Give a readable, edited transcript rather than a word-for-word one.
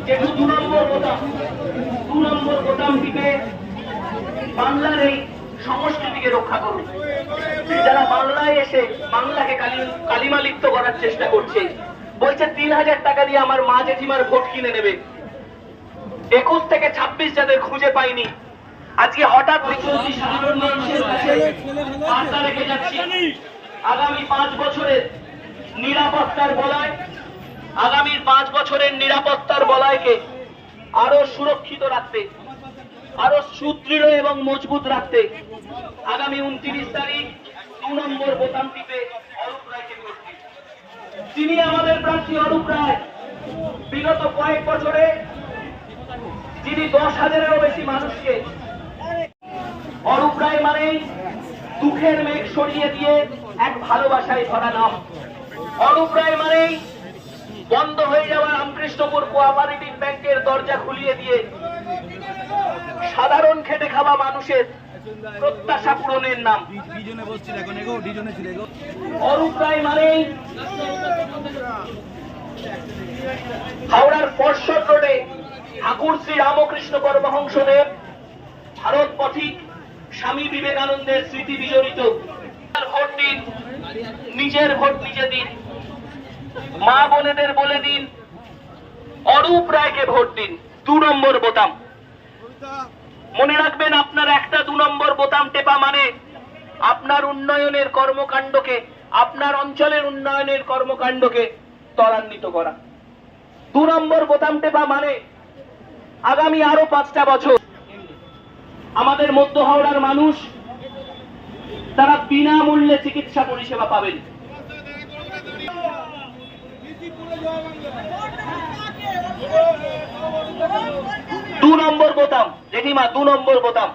যেহেতু 2 নম্বর বোতাম টিপে বাংলার এই সংস্কৃতিকে রক্ষা করুন। যারা বাংলায় এসে বাংলাকে কালিমা লিপ্ত করার চেষ্টা করছে, বলছে 3000 টাকা দিয়ে আমার মা জেঠিমার ভোট কিনে নেবে। 21 থেকে 26 যাদের খুঁজে পাইনি, আজকে হঠাৎ সাধারণ মানুষের কাছে বার্তা রেখে যাচ্ছি, আগামী 5 বছরের নিরাপত্তার বলয়, আগামী 5 বছরের নিরাপত্তার বলয়কে আরো সুরক্ষিত রাখতে, আরো সুদৃঢ় এবং মজবুত রাখতে আগামী 29 তারিখ 2 নম্বর বোতাম টিপে অরূপ রায়কে ভোট দিন। তিনি আমাদের প্রার্থী অরূপ রায়। বিগত কয়েক বছরে যিনি 10,000-এরও বেশি মানুষকে, অরূপ রায় মানেই দুঃখের মেঘ সরিয়ে দিয়ে এক ভালোবাসায় ভরা নাম। অরূপ রায় মানেই বন্ধ হয়ে যাওয়া রামকৃষ্ণপুর কোঅপারেটিভ ব্যাংকের দরজা খুলিয়ে দিয়ে সাধারণ খেটে খাওয়া মানুষের প্রত্যাশা পূরণের নাম। অরূপ রায় মানেই হাওড়ার ফরশট রোডে ঠাকুর শ্রী রামকৃষ্ণ পরমহংসদেব, ভারত পথিক স্বামী বিবেকানন্দের স্মৃতি বিজড়িত। ভোট দিন, নিজের ভোট নিজে দিন, মা বোনেদের বলে দিন, অরূপ রায়কে ভোট দিন। 2 নম্বর বোতাম। মনে রাখবেন, আপনার একটা 2 নম্বর বোতাম টেপা মানে আপনার উন্নয়নের কর্মকাণ্ডকে, আপনার অঞ্চলের উন্নয়নের কর্মকাণ্ডকে ত্বরান্বিত করা। 2 নম্বর বোতাম টেপা মানে আগামী আরো 5টা বছর আমাদের মধ্য হাওড়ার মানুষ তারা বিনামূল্যে চিকিৎসা পরিষেবা পাবেন। 2 নম্বর বোতাম জেঠিমা, 2 নম্বর বোতাম।